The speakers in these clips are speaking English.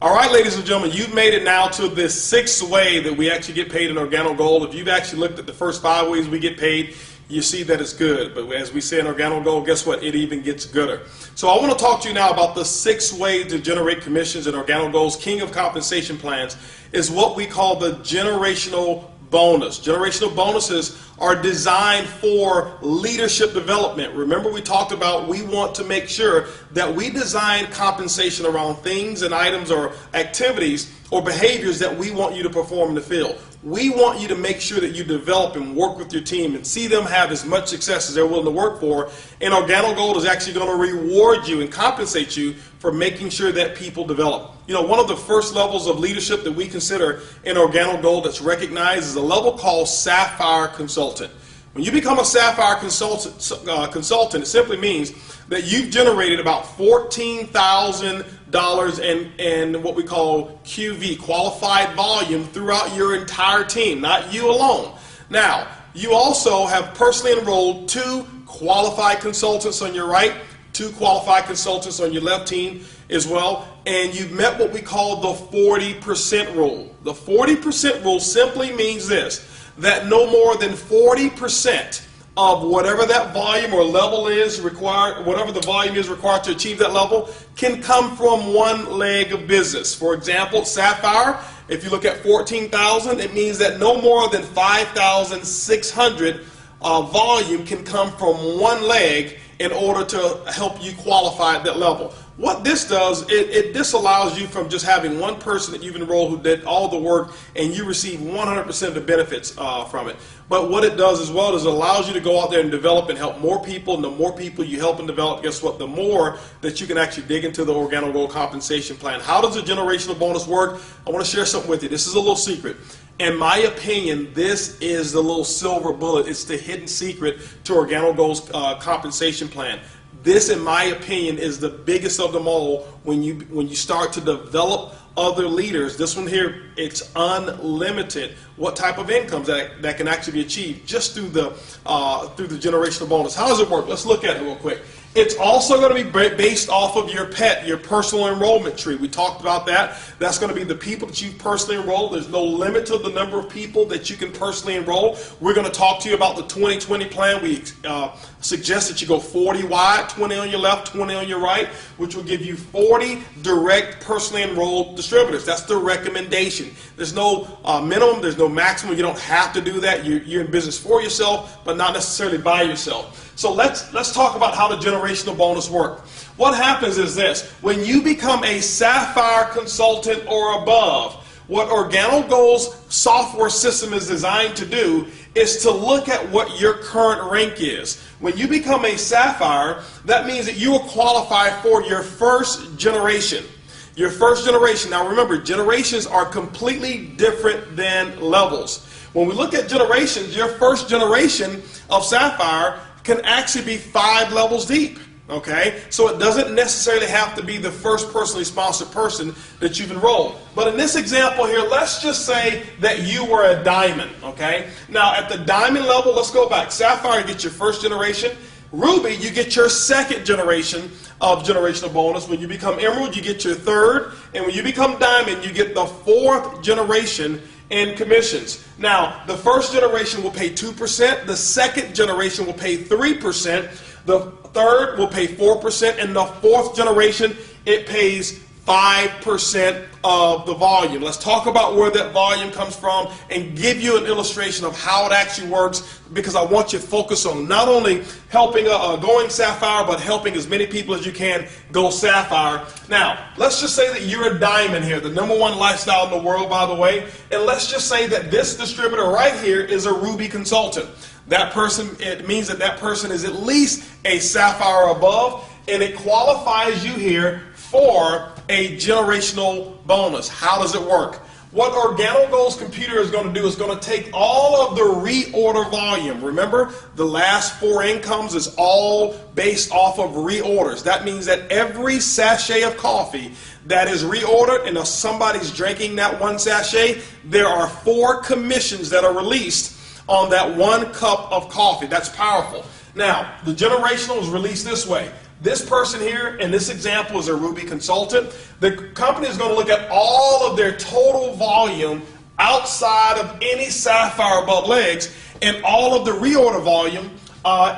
All right, ladies and gentlemen, you've made it now to the sixth way that we actually get paid in Organo Gold. If you've actually looked at the first 5 ways we get paid, you see that it's good. But as we say in Organo Gold, guess what? It even gets gooder. So I want to talk to you now about the 6 ways to generate commissions in Organo Gold's King of Compensation Plans is what we call the generational bonus. Generational bonuses are designed for leadership development. Remember, we talked about we want to make sure that we design compensation around things and items or activities or behaviors that we want you to perform in the field. We want you to make sure that you develop and work with your team and see them have as much success as they're willing to work for. And Organo Gold is actually going to reward you and compensate you for making sure that people develop. You know, one of the first levels of leadership that we consider in Organo Gold that's recognized is a level called Sapphire Consultant. When you become a Sapphire consultant, it simply means that you've generated about $14,000 in what we call QV, qualified volume, throughout your entire team, not you alone. Now, you also have personally enrolled 2 qualified consultants on your right, 2 qualified consultants on your left team as well, and you've met what we call the 40% rule. The 40% rule simply means this, that no more than 40% of whatever that volume or level is required, whatever the volume is required to achieve that level, can come from one leg of business. For example, Sapphire, if you look at 14,000, it means that no more than 5,600 volume can come from one leg in order to help you qualify at that level. What this does, it disallows you from just having one person that you've enrolled who did all the work and you receive 100% of the benefits from it. But what it does as well is it allows you to go out there and develop and help more people, and the more people you help and develop, guess what, the more that you can actually dig into the Organo Gold compensation plan. How does a generational bonus work? I want to share something with you. This is a little secret. In my opinion, this is the little silver bullet. It's the hidden secret to Organo Gold's compensation plan. This, in my opinion, is the biggest of them all when you start to develop other leaders. This one here, it's unlimited what type of incomes that can actually be achieved just through the generational bonus. How does it work? Let's look at it real quick. It's also going to be based off of your PET, your personal enrollment tree. We talked about that. That's going to be the people that you personally enroll. There's no limit to the number of people that you can personally enroll. We're going to talk to you about the 2020 plan. We suggest that you go 40 wide, 20 on your left, 20 on your right, which will give you 40 direct personally enrolled distributors. That's the recommendation. There's no minimum. There's no maximum. You don't have to do that. You're in business for yourself, but not necessarily by yourself. So let's talk about how the generational bonus work. What happens is this. When you become a Sapphire consultant or above, what Organo Gold's software system is designed to do is to look at what your current rank is. When you become a Sapphire, that means that you will qualify for your first generation. Your first generation. Now remember, generations are completely different than levels. When we look at generations, your first generation of Sapphire can actually be 5 levels deep. Okay, so it doesn't necessarily have to be the first personally sponsored person that you've enrolled. But in this example here, let's just say that you were a diamond. Okay, now at the diamond level, let's go back. Sapphire, you get your first generation. Ruby, you get your second generation of generational bonus. When you become emerald, you get your third. And when you become diamond, you get the 4th generation in commissions. Now, the first generation will pay 2%. The second generation will pay 3%. The third will pay 4%. And the 4th generation, it pays 5% of the volume. Let's talk about where that volume comes from and give you an illustration of how it actually works, because I want you to focus on not only helping going Sapphire, but helping as many people as you can go Sapphire. Now, let's just say that you're a diamond here, the #1 lifestyle in the world, by the way, and let's just say that this distributor right here is a Ruby consultant. That person, it means that that person is at least a Sapphire above, and it qualifies you here for a generational bonus. How does it work? What Organo Gold's computer is going to do is going to take all of the reorder volume. Remember, the last 4 incomes is all based off of reorders. That means that every sachet of coffee that is reordered, and if somebody's drinking that 1 sachet, there are 4 commissions that are released on that 1 cup of coffee. That's powerful. Now, the generational is released this way. This person here in this example is a Ruby consultant. The company is going to look at all of their total volume outside of any Sapphire above legs, and all of the reorder volume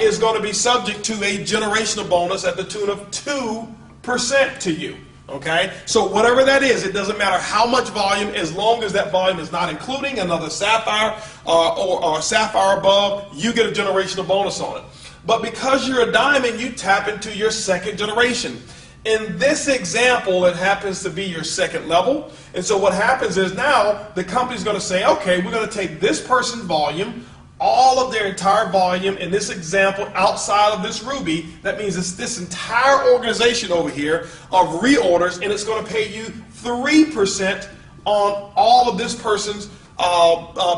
is going to be subject to a generational bonus at the tune of 2% to you. Okay, so whatever that is, it doesn't matter how much volume, as long as that volume is not including another Sapphire or Sapphire above, you get a generational bonus on it. But because you're a diamond, you tap into your second generation. In this example, it happens to be your second level. And so what happens is now the company's going to say, okay, we're going to take this person's volume, all of their entire volume in this example outside of this Ruby. That means it's this entire organization over here of reorders, and it's going to pay you 3% on all of this person's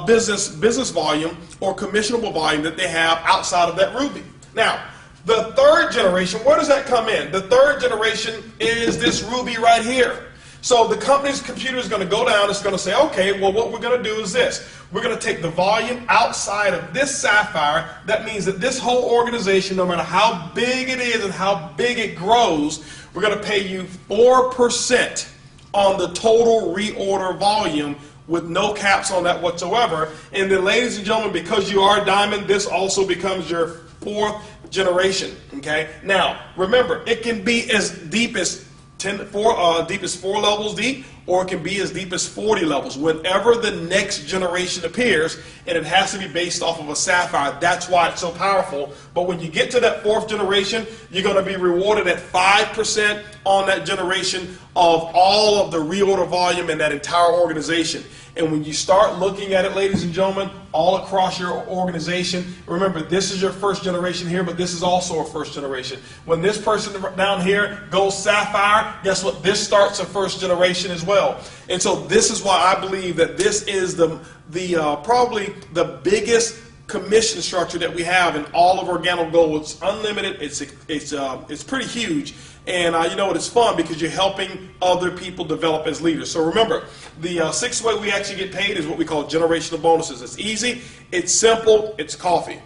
business volume or commissionable volume that they have outside of that Ruby. Now, the third generation, where does that come in? The third generation is this Ruby right here. So the company's computer is going to go down, it's going to say, okay, well, what we're going to do is this. We're going to take the volume outside of this Sapphire. That means that this whole organization, no matter how big it is and how big it grows, we're going to pay you 4% on the total reorder volume with no caps on that whatsoever. And then, ladies and gentlemen, because you are a diamond, this also becomes your fourth generation. Okay? Now, remember, it can be as deep as 4 levels deep, or it can be as deep as 40 levels. Whenever the next generation appears, and it has to be based off of a Sapphire, that's why it's so powerful. But when you get to that fourth generation, you're going to be rewarded at 5% on that generation of all of the reorder volume in that entire organization. And when you start looking at it, ladies and gentlemen, all across your organization, remember, this is your first generation here, but this is also a first generation. When this person down here goes Sapphire, guess what? This starts a first generation as well. And so this is why I believe that this is probably the biggest commission structure that we have in all of Organo Gold. It's unlimited. It's pretty huge. And you know what, it's fun because you're helping other people develop as leaders. So remember, the sixth way we actually get paid is what we call generational bonuses. It's easy, it's simple, it's coffee.